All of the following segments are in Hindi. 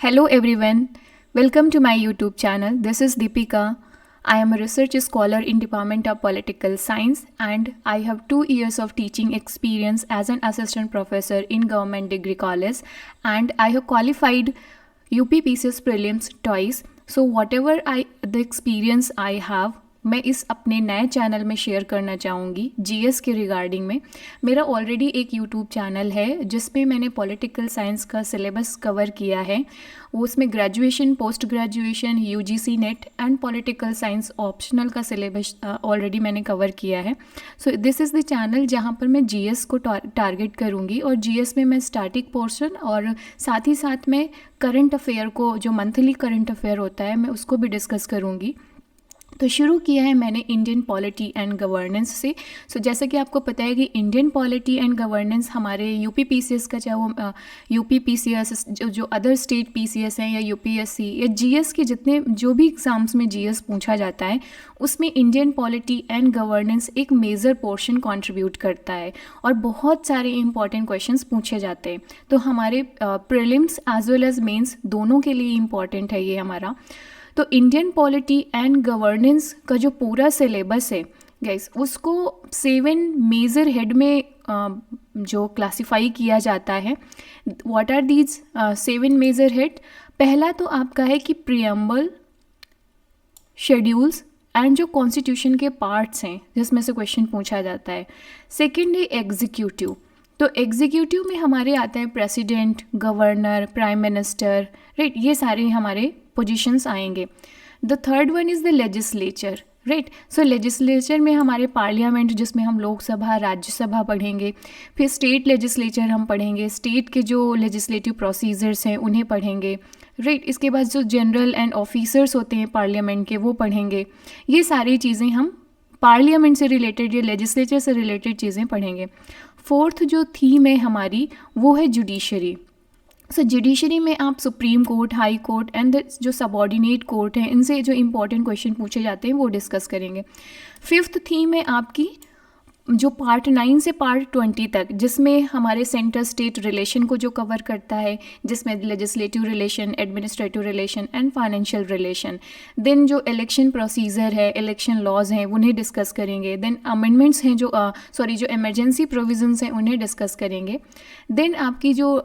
Hello everyone, welcome to my YouTube channel. This is Deepika. I am a research scholar in Department of Political Science and I have 2 years of teaching experience as an assistant professor in Government Degree College and I have qualified UPPCS prelims twice. So whatever the experience I have मैं इस अपने नए चैनल में शेयर करना चाहूँगी जीएस के रिगार्डिंग में। मेरा ऑलरेडी एक यूट्यूब चैनल है जिसमें मैंने पॉलिटिकल साइंस का सिलेबस कवर किया है। वो उसमें graduation, post graduation, UGC net and political science optional का सिलेबस ऑलरेडी मैंने कवर किया है। So this is the channel जहाँ पर मैं जीएस को टारगेट करूँगी और जीएस में मैं स्टैटिक पोर्शन और साथ ही साथ में करंट अफेयर को, जो मंथली करंट अफेयर होता है, मैं उसको भी डिस्कस करूँगी। तो शुरू किया है मैंने इंडियन पॉलिटी एंड गवर्नेंस से। सो जैसा कि आपको पता है कि इंडियन पॉलिटी एंड गवर्नेंस हमारे यूपीपीसीएस का, चाहे वो यूपीपीसीएस जो अदर स्टेट पीसीएस हैं या यूपीएससी या जीएस के जितने जो भी एग्ज़ाम्स में जीएस पूछा जाता है उसमें इंडियन पॉलिटी एंड गवर्नेंस एक मेजर पोर्शन कंट्रीब्यूट करता है और बहुत सारे इंपॉर्टेंट क्वेश्चंस पूछे जाते हैं। तो हमारे prelims as well as mains दोनों के लिए इम्पॉर्टेंट है ये हमारा। तो इंडियन पॉलिटी एंड गवर्नेंस का जो पूरा सिलेबस है गाइस, उसको 7 मेजर हेड में जो क्लासिफाई किया जाता है। What are these 7 major head? पहला तो आपका है कि प्रीएम्बल, शेड्यूल्स एंड जो कॉन्स्टिट्यूशन के पार्ट्स हैं जिसमें से क्वेश्चन पूछा जाता है। सेकेंड है एग्जीक्यूटिव। तो एग्जीक्यूटिव में हमारे आते हैं president, governor, prime minister, right, ये सारे हमारे पोजीशंस आएंगे। The third one is the legislature, right. So legislature में हमारे पार्लियामेंट, जिसमें हम लोकसभा, राज्यसभा पढ़ेंगे। फिर स्टेट लेजिस्लेचर हम पढ़ेंगे, स्टेट के जो लेजिस्लेटिव प्रोसीजर्स हैं उन्हें पढ़ेंगे, राइट। इसके बाद जो जनरल एंड ऑफिसर्स होते हैं पार्लियामेंट के वो पढ़ेंगे। ये सारी चीज़ें हम पार्लियामेंट से रिलेटेड या लेजिस्लेचर से रिलेटेड चीज़ें पढ़ेंगे। फोर्थ जो थीम है हमारी वो है जुडिशरी। सो जुडिशरी में आप supreme court, high court and जो सबॉर्डिनेट कोर्ट हैं इनसे जो इंपॉर्टेंट क्वेश्चन पूछे जाते हैं वो डिस्कस करेंगे। फिफ्थ थीम है आपकी जो पार्ट 9 से पार्ट 20 तक, जिसमें हमारे सेंटर स्टेट रिलेशन को जो कवर करता है, जिसमें legislative relation, administrative relation and financial relation. Then जो इलेक्शन प्रोसीजर है, इलेक्शन लॉज हैं उन्हें डिस्कस करेंगे। देन अमेंडमेंट्स हैं जो जो इमरजेंसी प्रोविजंस हैं उन्हें डिस्कस करेंगे। देन आपकी जो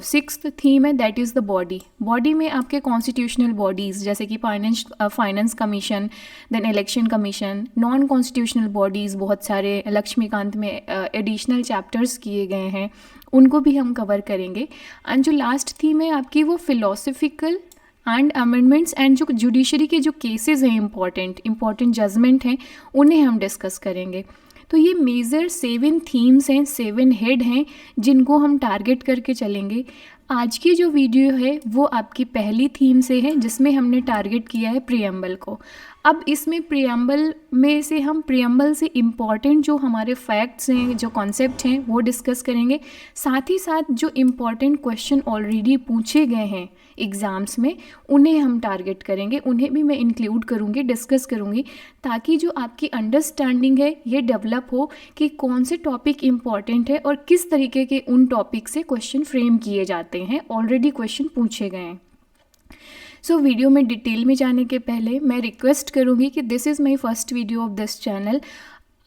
6th थीम है that is the body. Body में आपके कॉन्स्टिट्यूशनल बॉडीज़ जैसे कि finance commission, then election commission, non constitutional bodies बहुत सारे लक्ष्मीकांत में एडिशनल चैप्टर्स किए गए हैं, उनको भी हम कवर करेंगे। एंड जो लास्ट थीम है आपकी वो फिलोसफिकल एंड अमेंडमेंट्स एंड जो जुडिशरी के जो केसेस हैं इंपॉर्टेंट जजमेंट हैं उन्हें हम डिस्कस करेंगे। तो ये मेजर 7 थीम्स हैं, 7 हेड हैं जिनको हम टारगेट करके चलेंगे। आज की जो वीडियो है वो आपकी पहली थीम से है जिसमें हमने टारगेट किया है प्रीएम्बल को। अब इसमें प्रीएम्बल में से हम प्रीएम्बल से इम्पॉर्टेंट जो हमारे फैक्ट्स हैं, जो कॉन्सेप्ट हैं वो डिस्कस करेंगे। साथ ही साथ जो इम्पॉर्टेंट क्वेश्चन ऑलरेडी पूछे गए हैं एग्ज़ाम्स में उन्हें हम टारगेट करेंगे, उन्हें भी मैं इंक्लूड करूँगी, डिस्कस करूँगी, ताकि जो आपकी अंडरस्टैंडिंग है ये डेवलप हो कि कौन से टॉपिक इम्पॉर्टेंट है और किस तरीके के उन टॉपिक से क्वेश्चन फ्रेम किए जाते हैं, ऑलरेडी क्वेश्चन पूछे गए हैं। सो वीडियो में डिटेल में जाने के पहले मैं रिक्वेस्ट करूँगी कि this is my first video of this channel.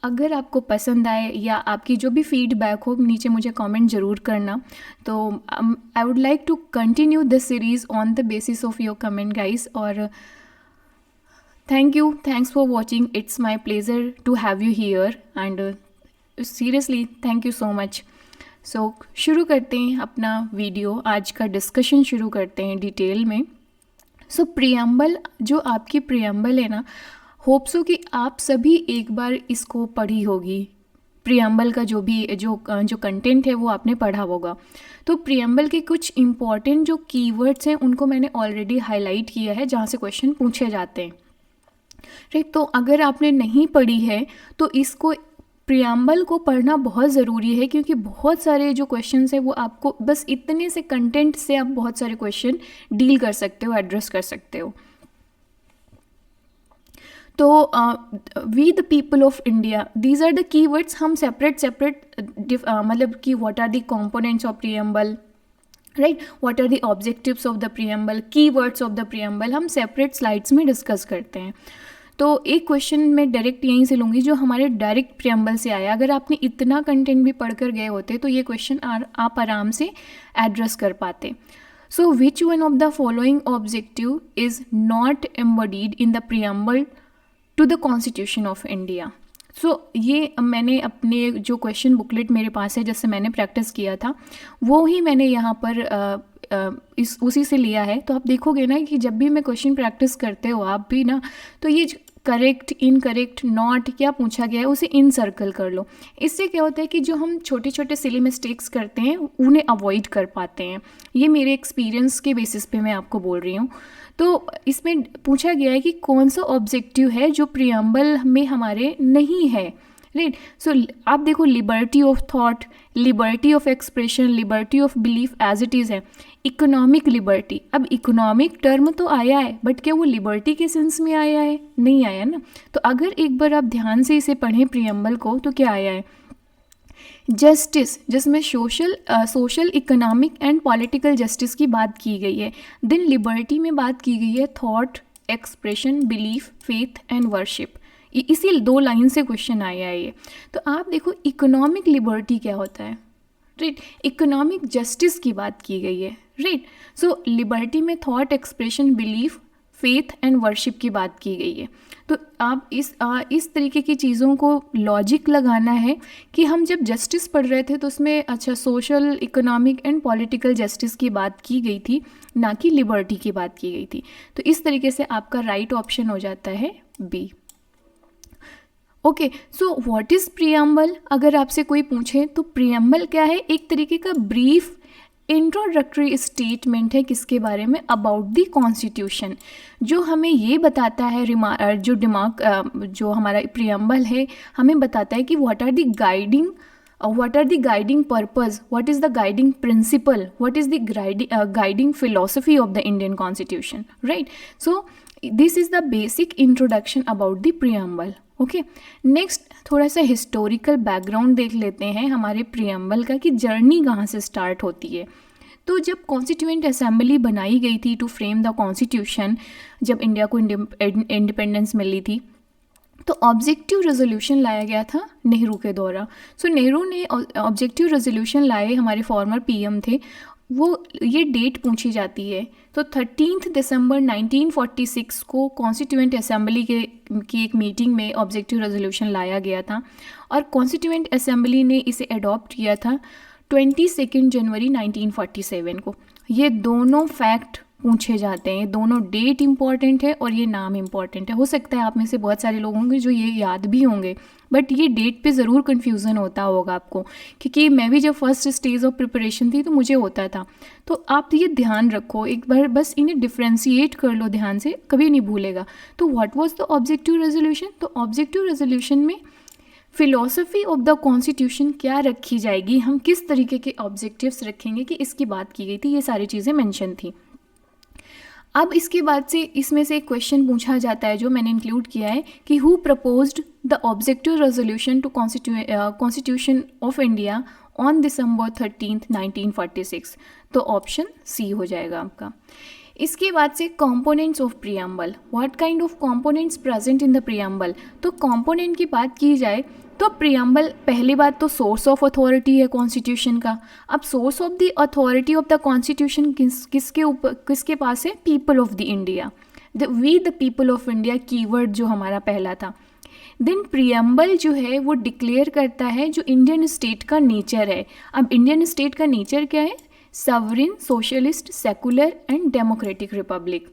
अगर आपको पसंद आए या आपकी जो भी फीडबैक हो नीचे मुझे कमेंट ज़रूर करना। तो I would like to continue this series on the basis of your comment guys. और thanks for watching, it's my pleasure to have you here and seriously thank you so much. So शुरू करते हैं अपना वीडियो, आज का डिस्कशन शुरू करते हैं डिटेल में। सो प्रीएम्बल, जो आपकी प्रीएम्बल है ना, होप सो कि आप सभी एक बार इसको पढ़ी होगी। प्रीएम्बल का जो भी जो कंटेंट है वो आपने पढ़ा होगा। तो प्रीएम्बल के कुछ इम्पॉर्टेंट जो कीवर्ड्स हैं उनको मैंने ऑलरेडी हाईलाइट किया है जहाँ से क्वेश्चन पूछे जाते हैं, राइट। तो अगर आपने नहीं पढ़ी है तो इसको प्रीएम्बल को पढ़ना बहुत ज़रूरी है, क्योंकि बहुत सारे जो क्वेश्चंस हैं वो आपको बस इतने से कंटेंट से आप बहुत सारे क्वेश्चन डील कर सकते हो, एड्रेस कर सकते हो। तो we the people of India, these are the keywords. हम सेपरेट मतलब कि what are the components of preamble, right, what are the objectives of the preamble, key words of the preamble हम सेपरेट स्लाइड्स में डिस्कस करते हैं। तो एक क्वेश्चन मैं डायरेक्ट यहीं से लूँगी जो हमारे डायरेक्ट प्रीएम्बल से आया। अगर आपने इतना कंटेंट भी पढ़कर गए होते तो ये क्वेश्चन आप आराम से एड्रेस कर पाते। So which one of the following objective is not embodied in the preamble to the constitution of India. So ये मैंने अपने जो क्वेश्चन बुकलेट मेरे पास है जिससे मैंने प्रैक्टिस किया था वो ही मैंने यहाँ पर उसी से लिया है। तो आप देखोगे ना कि जब भी मैं क्वेश्चन प्रैक्टिस करते हो आप भी ना, तो ये करेक्ट, इनकरेक्ट, नॉट क्या पूछा गया है उसे इन सर्कल कर लो। इससे क्या होता है कि जो हम छोटे छोटे सिली मिस्टेक्स करते हैं उन्हें अवॉइड कर पाते हैं। ये मेरे एक्सपीरियंस के बेसिस पे मैं आपको बोल रही हूँ। तो इसमें पूछा गया है कि कौन सा ऑब्जेक्टिव है जो प्रीएम्बल में हमारे नहीं है, राइट। सो आप देखो, liberty of thought, liberty of expression, liberty of belief as it is है। इकोनॉमिक लिबर्टी, अब इकोनॉमिक टर्म तो आया है बट क्या वो लिबर्टी के सेंस में आया है? नहीं आया ना। तो अगर एक बार आप ध्यान से इसे पढ़ें प्रीएम्बल को तो क्या आया है? जस्टिस, जिसमें social economic and political justice की बात की गई है। देन लिबर्टी में बात की गई है thought, expression, belief, faith and worship. इसी 2 लाइन से क्वेश्चन आया है ये। तो आप देखो इकोनॉमिक लिबर्टी क्या होता है, राइट। इकोनॉमिक जस्टिस की बात की गई है, राइट। सो लिबर्टी में thought, expression, belief, faith and worship की बात की गई है। तो आप इस तरीके की चीज़ों को लॉजिक लगाना है कि हम जब जस्टिस पढ़ रहे थे तो उसमें अच्छा social, economic and political justice की बात की गई थी, ना कि लिबर्टी की बात की गई थी। तो इस तरीके से आपका राइट ऑप्शन हो जाता है B. Okay, so what is preamble? अगर आपसे कोई पूछे तो प्रीएम्बल क्या है? एक तरीके का ब्रीफ इंट्रोडक्टरी स्टेटमेंट है किसके बारे में? अबाउट द कॉन्स्टिट्यूशन, जो हमें ये बताता है जो हमारा प्रीएम्बल है हमें बताता है कि what are the guiding purpose, what is the guiding principle, what is the guiding philosophy of the Indian constitution, right. So this is the basic introduction about the preamble. Okay, next थोड़ा सा हिस्टोरिकल बैकग्राउंड देख लेते हैं हमारे प्रीएम्बल का कि जर्नी कहाँ से स्टार्ट होती है। तो जब कॉन्स्टिट्यूएंट असेंबली बनाई गई थी टू फ्रेम द कॉन्स्टिट्यूशन, जब इंडिया को इंडिपेंडेंस मिली थी, तो ऑब्जेक्टिव रेजोल्यूशन लाया गया था नेहरू के द्वारा। सो नेहरू ने ऑब्जेक्टिव रेजोल्यूशन लाए, हमारे फॉर्मर पीएम थे वो। ये डेट पूछी जाती है तो 13 दिसंबर 1946 को कॉन्स्टिट्यूएंट असेंबली की एक मीटिंग में ऑब्जेक्टिव रेजोल्यूशन लाया गया था और कॉन्स्टिट्यूएंट असेंबली ने इसे अडॉप्ट किया था 22 जनवरी 1947 को। ये दोनों फैक्ट पूछे जाते हैं, दोनों डेट इंपॉर्टेंट है और ये नाम इंपॉर्टेंट है। हो सकता है आप में से बहुत सारे लोग होंगे जो ये याद भी होंगे, बट ये डेट पे ज़रूर कन्फ्यूज़न होता होगा आपको, क्योंकि मैं भी जब फर्स्ट स्टेज ऑफ प्रिपरेशन थी तो मुझे होता था। तो आप ये ध्यान रखो, एक बार बस इन्हें डिफ्रेंशिएट कर लो ध्यान से, कभी नहीं भूलेगा। तो what was the objective resolution? तो ऑब्जेक्टिव रेजोल्यूशन में फिलॉसफी ऑफ द कॉन्स्टिट्यूशन क्या रखी जाएगी, हम किस तरीके के ऑब्जेक्टिव्स रखेंगे कि इसकी बात की गई थी, ये सारी चीज़ें मेंशन थी। अब इसके बाद से इसमें से एक क्वेश्चन पूछा जाता है जो मैंने इंक्लूड किया है कि who proposed the objective resolution to constitution of India on December 13, 1946। तो ऑप्शन सी हो जाएगा आपका। इसके बाद से components of preamble, what kind of components present in the preamble. तो कंपोनेंट की बात की जाए तो प्रीएम्बल, पहली बात तो सोर्स ऑफ अथॉरिटी है कॉन्स्टिट्यूशन का। अब source of the authority of the constitution किसके पास है? People of the India, we the people of India, keyword जो हमारा पहला था। देन प्रीएम्बल जो है वो डिक्लेयर करता है जो इंडियन स्टेट का नेचर है। अब इंडियन स्टेट का नेचर क्या है? Sovereign, socialist, secular and democratic Republic.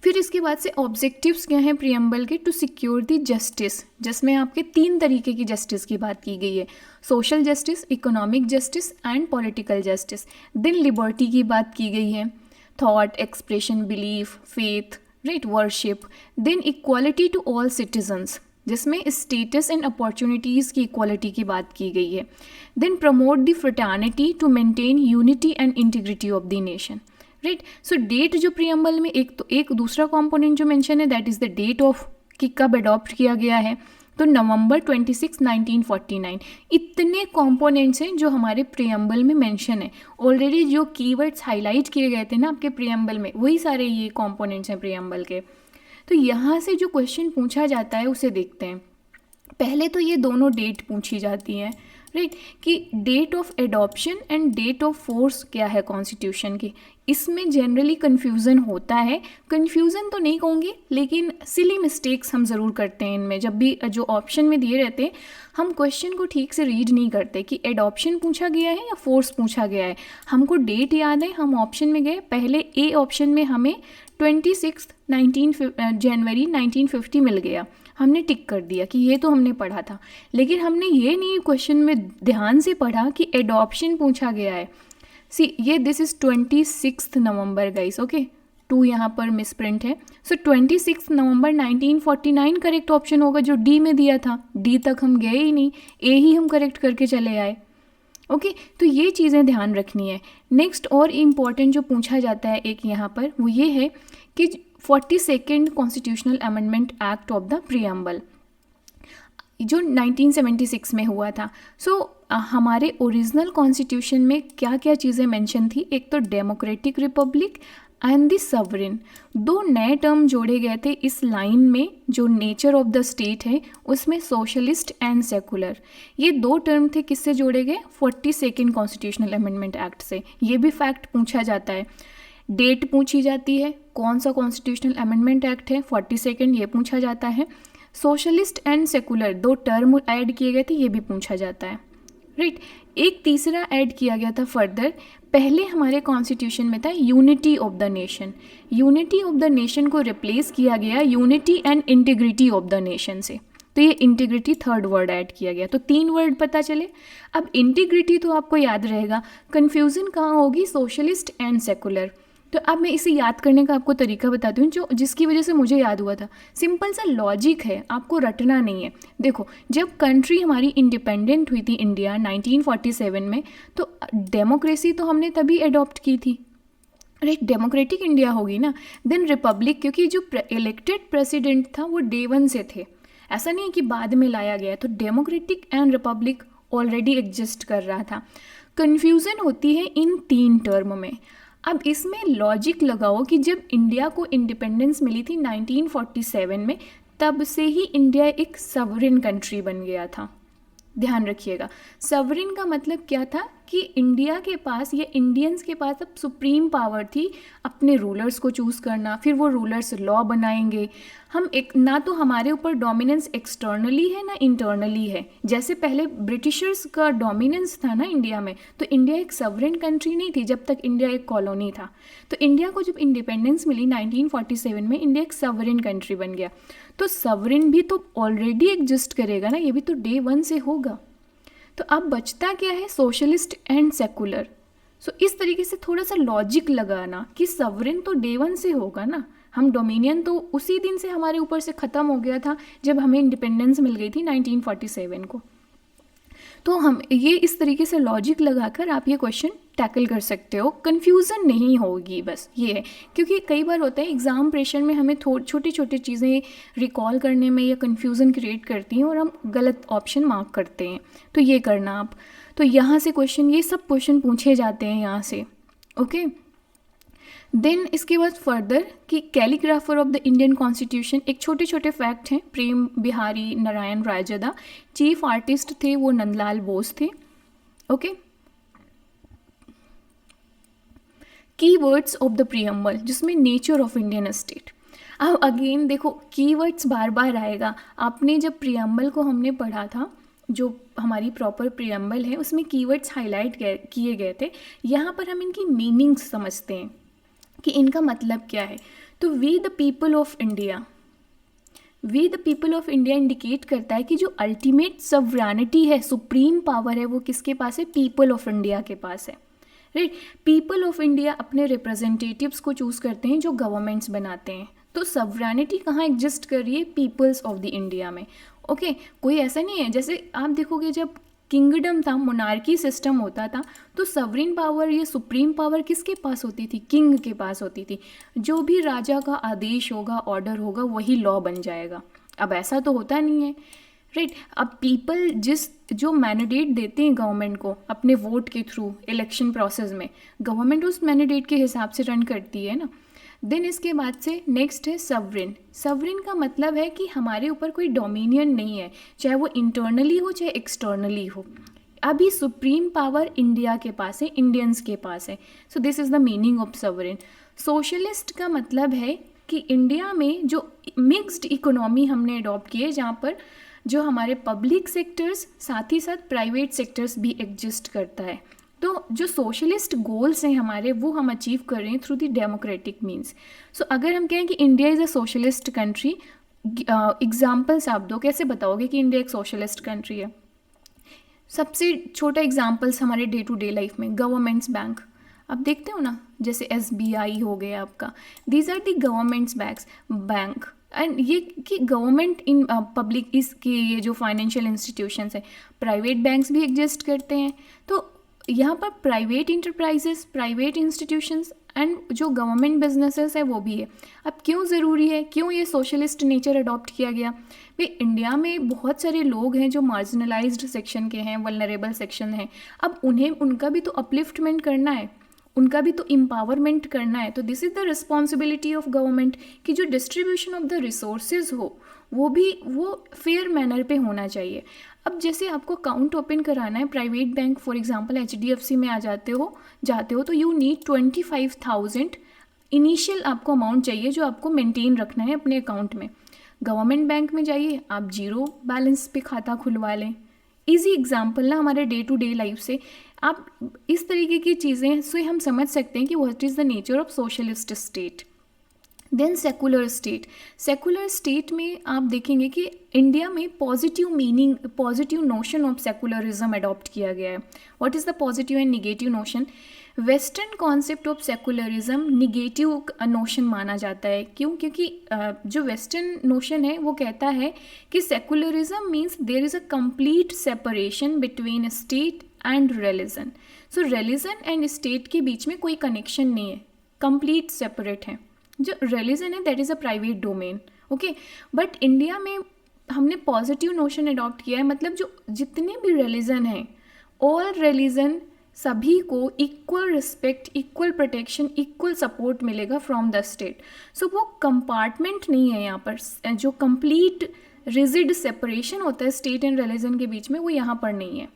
फिर इसके बाद से ऑब्जेक्टिव्स क्या हैं प्रीएम्बल के? टू सिक्योर द जस्टिस, जिसमें आपके 3 तरीके की जस्टिस की बात की गई है, social justice, economic justice and political justice. Then liberty की बात की गई है, thought, expression, belief, faith, right, worship. Then equality to all citizens, जिसमें स्टेटस एंड अपॉर्चुनिटीज़ की इक्वालिटी की बात की गई है। Then promote the fraternity to maintain unity and integrity of the nation, right. So date जो प्रीएम्बल में एक दूसरा कंपोनेंट जो मेंशन है that is the date of कि कब अडॉप्ट किया गया है। तो नवंबर 26, 1949। इतने कंपोनेंट्स हैं जो हमारे प्रियम्बल में मेंशन है। ऑलरेडी जो कीवर्ड्स हाईलाइट किए गए थे ना आपके प्रियम्बल में, वही सारे ये कंपोनेंट्स हैं प्रियम्बल के। तो यहाँ से जो क्वेश्चन पूछा जाता है उसे देखते हैं। पहले तो ये दोनों डेट पूछी जाती हैं, राइट, कि date of adoption and date of force क्या है कॉन्स्टिट्यूशन की। इसमें जनरली कन्फ्यूज़न होता है, कन्फ्यूज़न तो नहीं कहूँगी लेकिन सिली मिस्टेक्स हम ज़रूर करते हैं इनमें। जब भी जो ऑप्शन में दिए रहते हैं हम क्वेश्चन को ठीक से रीड नहीं करते कि एडॉप्शन पूछा गया है या फोर्स पूछा गया है। हमको डेट याद है, हम ऑप्शन में गए, पहले ए ऑप्शन में हमें 26 जनवरी 1950 मिल गया, हमने टिक कर दिया कि ये तो हमने पढ़ा था। लेकिन हमने ये नहीं क्वेश्चन में ध्यान से पढ़ा कि एडॉप्शन पूछा गया है। सी ये this is 26 November guys, okay, 2 यहाँ पर मिसप्रिंट है। सो 26 नवंबर 1949 करेक्ट ऑप्शन होगा जो डी में दिया था। डी तक हम गए ही नहीं, ए ही हम करेक्ट करके चले आए। ओके तो ये चीज़ें ध्यान रखनी है। नेक्स्ट और इम्पॉर्टेंट जो पूछा जाता है एक यहाँ पर वो ये है कि 42nd constitutional amendment act of the preamble जो 1976 में हुआ था। हमारे ओरिजिनल कॉन्स्टिट्यूशन में क्या क्या चीज़ें मेंशन थी, एक तो डेमोक्रेटिक रिपब्लिक एंड द सवरिन, 2 नए टर्म जोड़े गए थे इस लाइन में जो नेचर ऑफ द स्टेट है उसमें, सोशलिस्ट एंड सेकुलर। ये 2 टर्म थे किससे जोड़े गए, 42nd कॉन्स्टिट्यूशनल अमेंडमेंट एक्ट से। ये भी फैक्ट पूछा जाता है। डेट पूछी जाती है, कौन सा कॉन्स्टिट्यूशनल अमेंडमेंट एक्ट है, 42nd, ये पूछा जाता है। Socialist and secular 2 term add किए गए थे, ये भी पूछा जाता है, राइट। एक तीसरा ऐड किया गया था फर्दर, पहले हमारे कॉन्स्टिट्यूशन में था unity of the nation. Unity of the nation को रिप्लेस किया गया unity and integrity of the nation से। तो ये इंटीग्रिटी 3rd वर्ड ऐड किया गया, तो 3 वर्ड पता चले। अब इंटीग्रिटी तो आपको याद रहेगा, कन्फ्यूज़न कहाँ होगी, सोशलिस्ट एंड सेकुलर। तो अब मैं इसे याद करने का आपको तरीका बताती हूँ जो जिसकी वजह से मुझे याद हुआ था। सिंपल सा लॉजिक है, आपको रटना नहीं है। देखो जब कंट्री हमारी इंडिपेंडेंट हुई थी इंडिया 1947 में, तो डेमोक्रेसी तो हमने तभी अडॉप्ट की थी, राइट, डेमोक्रेटिक इंडिया होगी ना। देन रिपब्लिक, क्योंकि जो इलेक्टेड प्रेसिडेंट था वो डे 1 से थे, ऐसा नहीं कि बाद में लाया गया। तो democratic and Republic already exist कर रहा था। कन्फ्यूज़न होती है इन 3 टर्म में। अब इसमें लॉजिक लगाओ कि जब इंडिया को इंडिपेंडेंस मिली थी 1947 में, तब से ही इंडिया एक सवरिन कंट्री बन गया था। ध्यान रखिएगा, सवरिन का मतलब क्या था कि इंडिया के पास या इंडियंस के पास अब सुप्रीम पावर थी अपने रूलर्स को चूज़ करना, फिर वो रूलर्स लॉ बनाएंगे। हम एक ना तो हमारे ऊपर डोमिनेंस एक्सटर्नली है ना इंटरनली है। जैसे पहले ब्रिटिशर्स का डोमिनेंस था ना इंडिया में, तो इंडिया एक सवरिन कंट्री नहीं थी जब तक इंडिया एक कॉलोनी था। तो इंडिया को जब इंडिपेंडेंस मिली 1947 में, इंडिया एक सवरिन कंट्री बन गया। तो सवरिन भी तो ऑलरेडी एग्जिस्ट करेगा ना, ये भी तो डे 1 से होगा। तो अब बचता क्या है, सोशलिस्ट एंड सेकुलर। सो इस तरीके से थोड़ा सा लॉजिक लगाना कि सवरिन तो डे 1 से होगा ना, हम डोमिनियन तो उसी दिन से हमारे ऊपर से ख़त्म हो गया था जब हमें इंडिपेंडेंस मिल गई थी 1947 को। तो हम ये इस तरीके से लॉजिक लगाकर आप ये क्वेश्चन टैकल कर सकते हो, कन्फ्यूज़न नहीं होगी, बस ये है। क्योंकि कई बार होता है एग्ज़ाम प्रेशर में हमें छोटी छोटी चीज़ें रिकॉल करने में या कन्फ्यूज़न क्रिएट करती हैं और हम गलत ऑप्शन मार्क करते हैं, तो ये करना आप। तो यहाँ से क्वेश्चन, ये सब क्वेश्चन पूछे जाते हैं यहाँ से, ओके। देन इसके बाद फर्दर कि calligrapher of the Indian constitution, एक छोटे छोटे फैक्ट हैं। प्रेम बिहारी नारायण रायजादा, चीफ आर्टिस्ट थे वो नंदलाल बोस थे, okay. Keywords of the preamble जिसमें नेचर ऑफ इंडियन स्टेट। अब अगेन देखो कीवर्ड्स बार बार आएगा। आपने जब प्रियम्बल को हमने पढ़ा था, जो हमारी प्रॉपर प्रियम्बल है उसमें कीवर्ड्स हाईलाइट किए गए थे। यहाँ पर हम इनकी मीनिंग्स समझते हैं कि इनका मतलब क्या है। तो we the people of India, we the people of India indicate करता है कि जो अल्टीमेट सवरनिटी है, सुप्रीम पावर है, वो किसके पास है, पीपल ऑफ इंडिया के पास है, राइट। पीपल ऑफ इंडिया अपने रिप्रेजेंटेटिव्स को चूज़ करते हैं जो गवर्नमेंट्स बनाते हैं। तो सवरनिटी कहाँ एग्जिस्ट कर रही है, पीपल्स ऑफ द इंडिया में, ओके। कोई ऐसा नहीं है, जैसे आप देखोगे जब किंगडम था, मोनार्की सिस्टम होता था, तो सवरिन पावर या सुप्रीम पावर किसके पास होती थी, किंग के पास होती थी। जो भी राजा का आदेश होगा, ऑर्डर होगा, वही लॉ बन जाएगा। अब ऐसा तो होता नहीं है, राइट। अब पीपल जो मैंडेट देते हैं गवर्नमेंट को अपने वोट के थ्रू इलेक्शन प्रोसेस में, गवर्नमेंट उस मैंडेट के हिसाब से रन करती है ना। देन इसके बाद से नेक्स्ट है सवरिन। सवरिन का मतलब है कि हमारे ऊपर कोई डोमिनियन नहीं है, चाहे वो इंटरनली हो चाहे एक्सटर्नली हो। अभी सुप्रीम पावर इंडिया के पास है, इंडियंस के पास है। So this is the meaning of sovereign. Socialist का मतलब है कि इंडिया में जो मिक्स्ड इकोनॉमी हमने अडॉप्ट की है, जहाँ पर जो हमारे पब्लिक सेक्टर्स साथ ही साथ प्राइवेट सेक्टर्स भी एग्जिस्ट करता है। तो जो सोशलिस्ट गोल्स हैं हमारे, वो हम अचीव कर रहे हैं थ्रू द डेमोक्रेटिक मीन्स। सो अगर हम कहें कि India is a socialist country, examples आप दो, कैसे बताओगे कि इंडिया एक सोशलिस्ट कंट्री है? सबसे छोटा एग्जाम्पल्स हमारे डे टू डे लाइफ में, गवर्नमेंट्स बैंक आप देखते हो ना, जैसे SBI हो गया आपका, these are the governments bank. And ये कि गवर्नमेंट इन पब्लिक इसके ये जो फाइनेंशियल इंस्टीट्यूशंस है, प्राइवेट बैंक्स भी एग्जिस्ट करते हैं। तो यहाँ पर private enterprises, private institutions and जो गवर्नमेंट बिजनेसेस है वो भी है। अब क्यों ज़रूरी है, क्यों ये सोशलिस्ट नेचर अडॉप्ट किया गया? भाई इंडिया में बहुत सारे लोग हैं जो मार्जिनलाइज्ड सेक्शन के हैं, वल्नरेबल सेक्शन हैं। अब उन्हें उनका भी तो अपलिफ्टमेंट करना है, उनका भी तो एम्पावरमेंट करना है। तो this is the responsibility of government कि जो डिस्ट्रीब्यूशन ऑफ द रिसोर्सेज हो वो फेयर मैनर पे होना चाहिए। अब जैसे आपको अकाउंट ओपन कराना है private bank, for example HDFC में आ जाते हो तो यू नीड 25,000 इनिशियल आपको अमाउंट चाहिए जो आपको मेंटेन रखना है अपने अकाउंट में। गवर्नमेंट बैंक में जाइए, आप जीरो बैलेंस पे खाता खुलवा लें। इजी एग्जाम्पल ना हमारे डे टू डे लाइफ से। आप इस तरीके की चीज़ें से हम समझ सकते हैं कि what is the nature of socialist state. Then secular state. Secular state में आप देखेंगे कि इंडिया में positive notion of secularism adopt किया गया है। What is the positive and negative notion? Western concept of secularism negative notion माना जाता है। क्यों? क्योंकि जो वेस्टर्न नोशन है वो कहता है कि secularism means there is a complete separation between state and religion. So religion and state के बीच में कोई कनेक्शन नहीं है, कंप्लीट सेपरेट है। जो रिलीजन है that is a private domain, okay. But India में हमने पॉजिटिव नोशन अडॉप्ट किया है, मतलब जो जितने भी रिलीजन हैं, ऑल रिलीजन, सभी को equal respect, equal protection, equal support मिलेगा फ्रॉम द स्टेट। सो वो कंपार्टमेंट नहीं है यहाँ पर, जो कंप्लीट रिजिड सेपरेशन होता है स्टेट एंड रिलीजन के बीच में, वो यहाँ पर नहीं है।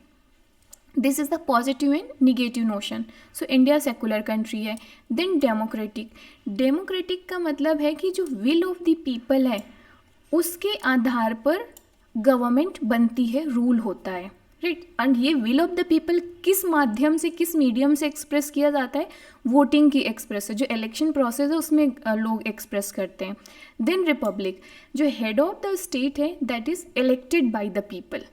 This is the positive and negative notion. So India secular country है। Then democratic. डेमोक्रेटिक का मतलब है कि जो विल ऑफ द पीपल है उसके आधार पर गवर्नमेंट बनती है, रूल होता है, राइट। एंड ये विल ऑफ द पीपल किस माध्यम से, किस मीडियम से एक्सप्रेस किया जाता है? वोटिंग की एक्सप्रेस है, जो इलेक्शन प्रोसेस है उसमें लोग एक्सप्रेस करते हैं। Then republic. जो हेड ऑफ द स्टेट है that is elected by the people.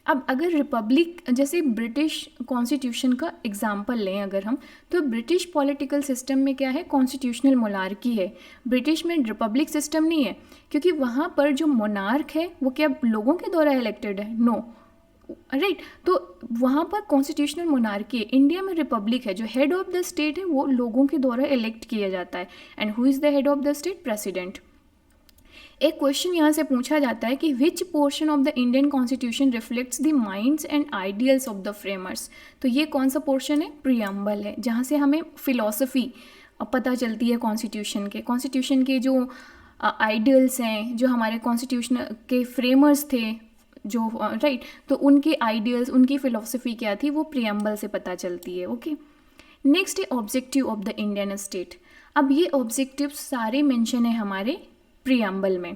अब अगर रिपब्लिक, जैसे ब्रिटिश कॉन्स्टिट्यूशन का एग्जाम्पल लें अगर हम, तो ब्रिटिश पॉलिटिकल सिस्टम में क्या है? कॉन्स्टिट्यूशनल मोनार्की है। ब्रिटिश में रिपब्लिक सिस्टम नहीं है, क्योंकि वहाँ पर जो मोनार्क है वो क्या लोगों के द्वारा इलेक्टेड है? No, right. तो वहाँ पर कॉन्स्टिट्यूशनल मोनार्की है। इंडिया में रिपब्लिक है, जो हेड ऑफ द स्टेट है वो लोगों के द्वारा इलेक्ट किया जाता है। And who is the head of the state? President. एक क्वेश्चन यहाँ से पूछा जाता है कि which portion of the Indian constitution reflects the minds and ideals of the framers. तो ये कौन सा पोर्शन है? प्रीएम्बल है, जहाँ से हमें फिलॉसफी पता चलती है कॉन्स्टिट्यूशन के जो आइडियल्स हैं, जो हमारे कॉन्स्टिट्यूशन के फ्रेमर्स थे जो, राइट। तो उनके आइडियल्स, उनकी फिलॉसफी क्या थी, वो प्रीएम्बल से पता चलती है, ओके। नेक्स्ट है objective of the Indian state. अब ये ऑब्जेक्टिव सारे मेंशन है हमारे प्रीएम्बल में।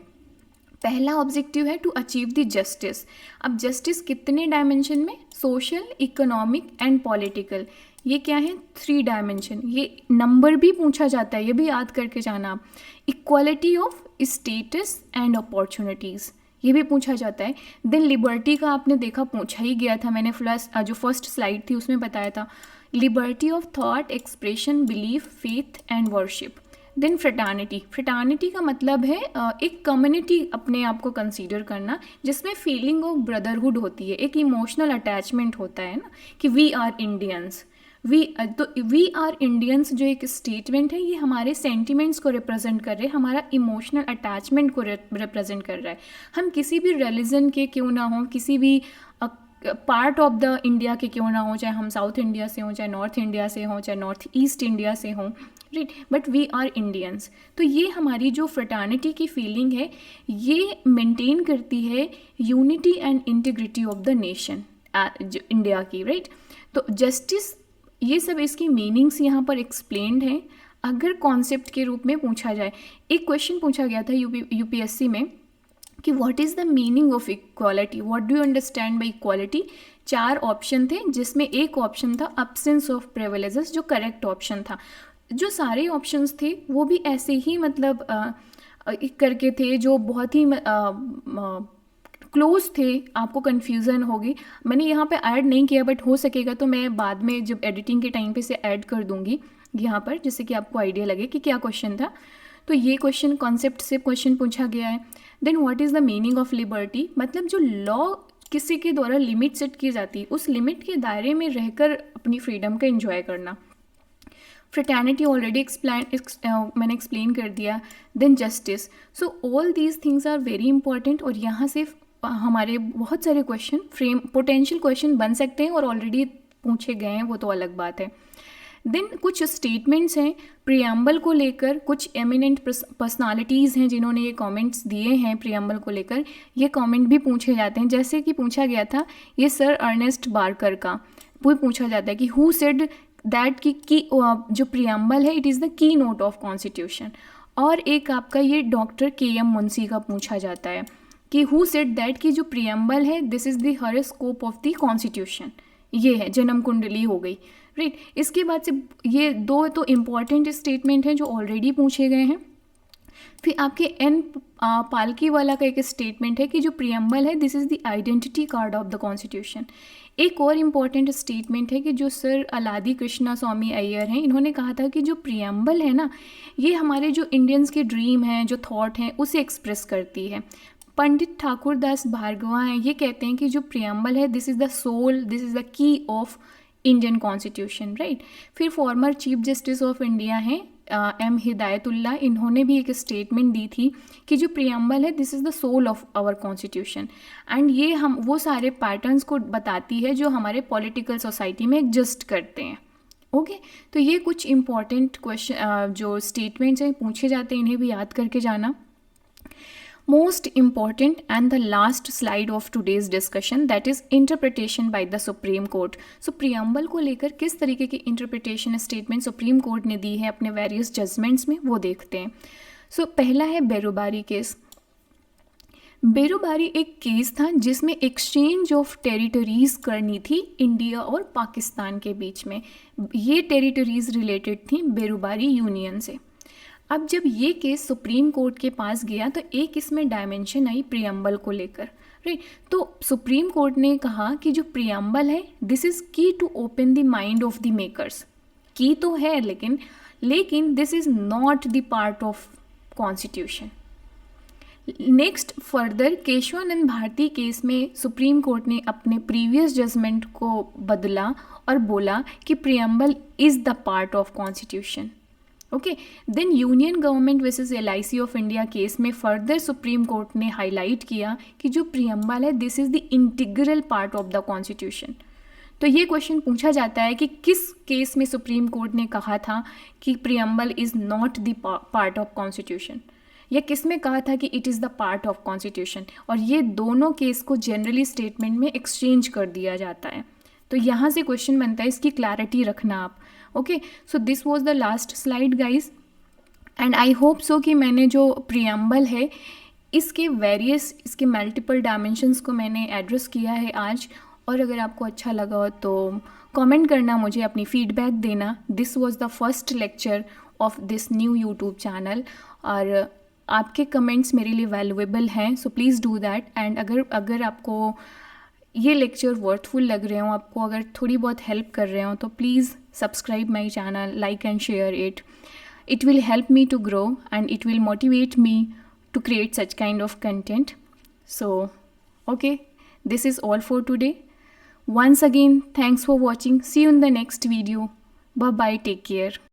पहला ऑब्जेक्टिव है टू अचीव द जस्टिस। अब जस्टिस कितने डायमेंशन में? Social, economic and political. ये क्या है? 3 डायमेंशन। ये नंबर भी पूछा जाता है, ये भी याद करके जाना आप। Equality of status and opportunities, ये भी पूछा जाता है। देन लिबर्टी का आपने देखा, पूछा ही गया था, मैंने जो फर्स्ट स्लाइड थी उसमें बताया था। Liberty of thought, expression, belief, faith and worship. Then fraternity का मतलब है एक कम्युनिटी अपने आप को कंसीडर करना, जिसमें फीलिंग ऑफ ब्रदरहुड होती है, एक इमोशनल अटैचमेंट होता है ना, कि we are Indians, we are Indians जो एक स्टेटमेंट है, ये हमारे सेंटिमेंट्स को रिप्रेजेंट कर रहे हैं, हमारा इमोशनल अटैचमेंट को रिप्रेजेंट कर रहा है। हम किसी भी रिलीजन के क्यों ना हो, किसी भी पार्ट ऑफ द इंडिया के क्यों ना हो, चाहे हम साउथ इंडिया से हों, चाहे नॉर्थ इंडिया से हों, चाहे नॉर्थ ईस्ट इंडिया से हों, right, but we are Indians. तो ये हमारी जो फ्रेटर्निटी की फीलिंग है, ये मेंटेन करती है unity and integrity of the nation, जो इंडिया की, राइट। तो जस्टिस, ये सब इसकी मीनिंग्स यहाँ पर एक्सप्लेन्ड हैं। अगर कॉन्सेप्ट के रूप में पूछा जाए, एक क्वेश्चन पूछा गया था यूपीएससी में कि what is the meaning of equality, what do you understand by equality. 4 option थे, जिसमें एक ऑप्शन था अब्सेंस ऑफ प्रिविलेजेस, जो करेक्ट ऑप्शन था। जो सारे ऑप्शंस थे वो भी ऐसे ही मतलब करके थे, जो बहुत ही क्लोज थे, आपको कन्फ्यूज़न होगी। मैंने यहाँ पे ऐड नहीं किया, बट हो सकेगा तो मैं बाद में जब एडिटिंग के टाइम पे से ऐड कर दूँगी यहाँ पर, जिससे कि आपको आइडिया लगे कि क्या क्वेश्चन था। तो ये क्वेश्चन कॉन्सेप्ट से क्वेश्चन पूछा गया है। Then what is the meaning of liberty, मतलब जो लॉ किसी के द्वारा लिमिट सेट की जाती है, उस लिमिट के दायरे में रहकर अपनी फ्रीडम का एंजॉय करना। फ्रेटर्निटी ऑलरेडी मैंने एक्सप्लेन कर दिया। Then justice. So all these things are very important, और यहाँ से हमारे बहुत सारे क्वेश्चन पोटेंशियल क्वेश्चन बन सकते हैं, और ऑलरेडी पूछे गए हैं, वो तो अलग बात है। देन कुछ स्टेटमेंट्स हैं प्रियम्बल को लेकर, कुछ एमिनेंट पर्सनालिटीज़ हैं जिन्होंने ये कमेंट्स दिए हैं प्रियम्बल को लेकर, ये कमेंट भी पूछे जाते हैं। जैसे कि पूछा गया था ये सर अर्नेस्ट बार्कर का, वो पूछा जाता है कि हु सेड दैट की जो प्रियम्बल है इट इज़ द की नोट ऑफ कॉन्स्टिट्यूशन। और एक आपका ये डॉक्टर के.एम. मुंशी का पूछा जाता है कि हु सेड दैट की जो प्रियम्बल है this is the horoscope of the constitution. ये है जन्म कुंडली हो गई, राइट। इसके बाद से ये 2 तो इम्पॉर्टेंट स्टेटमेंट हैं जो ऑलरेडी पूछे गए हैं। फिर आपके एन पालकी वाला का एक स्टेटमेंट है कि जो प्रियम्बल है this is the identity card of the constitution. एक और इम्पॉर्टेंट स्टेटमेंट है कि जो सर अलादी कृष्णा स्वामी अय्यर हैं, इन्होंने कहा था कि जो प्रियम्बल है ना, ये हमारे जो इंडियंस के ड्रीम हैं, जो थॉट हैं, उसे एक्सप्रेस करती है। पंडित ठाकुर दास भार्गवा हैं, ये कहते हैं कि जो प्रियम्बल है this is the soul, this is the key of Indian constitution, right. फिर former chief justice of India हैं एम हिदायतुल्लाह, इन्होंने भी एक स्टेटमेंट दी थी कि जो प्रियम्बल है this is the soul of our constitution, and ये हम वो सारे पैटर्न्स को बताती है जो हमारे पॉलिटिकल सोसाइटी में एग्जिस्ट करते हैं। ओके, तो ये कुछ इंपॉर्टेंट क्वेश्चन जो स्टेटमेंट्स हैं पूछे जाते हैं, इन्हें भी याद करके जाना। Most important and the last slide of today's discussion, that is interpretation by the Supreme Court. So preamble को लेकर किस तरीके की interpretation statement सुप्रीम कोर्ट ने दी है अपने various judgments में, वो देखते हैं। So पहला है बेरोबारी केस। बेरोबारी एक केस था जिसमें एक्सचेंज ऑफ टेरिटरीज करनी थी इंडिया और पाकिस्तान के बीच में। ये टेरिटरीज रिलेटेड थी बेरोबारी यूनियन से। अब जब ये केस सुप्रीम कोर्ट के पास गया तो एक इसमें डायमेंशन आई प्रियम्बल को लेकर, राइट। तो सुप्रीम कोर्ट ने कहा कि जो प्रियम्बल है this is key to open the mind of the makers. Key तो है लेकिन this is not the part of constitution. Next further Kesavananda Bharati case में सुप्रीम कोर्ट ने अपने प्रीवियस जजमेंट को बदला और बोला कि preamble is the part of constitution. Okay, then union government versus LIC of India case में फर्दर सुप्रीम कोर्ट ने हाईलाइट किया कि जो प्रियम्बल है this is the integral part of the constitution. तो ये क्वेश्चन पूछा जाता है कि किस केस में सुप्रीम कोर्ट ने कहा था कि preamble is not the part of constitution, या किस में कहा था कि it is the part of constitution. और ये दोनों केस को जनरली स्टेटमेंट में एक्सचेंज कर दिया जाता है। तो यहाँ से क्वेश्चन बनता है, इसकी क्लैरिटी रखना आप। Okay, so this was the last slide guys, and I hope so कि मैंने जो प्रियम्बल है इसके इसके मल्टीपल डायमेंशंस को मैंने एड्रेस किया है आज। और अगर आपको अच्छा लगा हो तो कमेंट करना, मुझे अपनी फीडबैक देना। This was the first lecture of this new YouTube channel, और आपके कमेंट्स मेरे लिए वैल्यूएबल हैं, so please do that. And अगर आपको ये लेक्चर वर्थफुल लग रहे हो, आपको अगर थोड़ी बहुत हेल्प कर रहे हो, तो please subscribe my channel, like and share it. It will help me to grow and it will motivate me to create such kind of content. So, okay, this is all for today. Once again, thanks for watching. See you in the next video. Bye bye. Take care.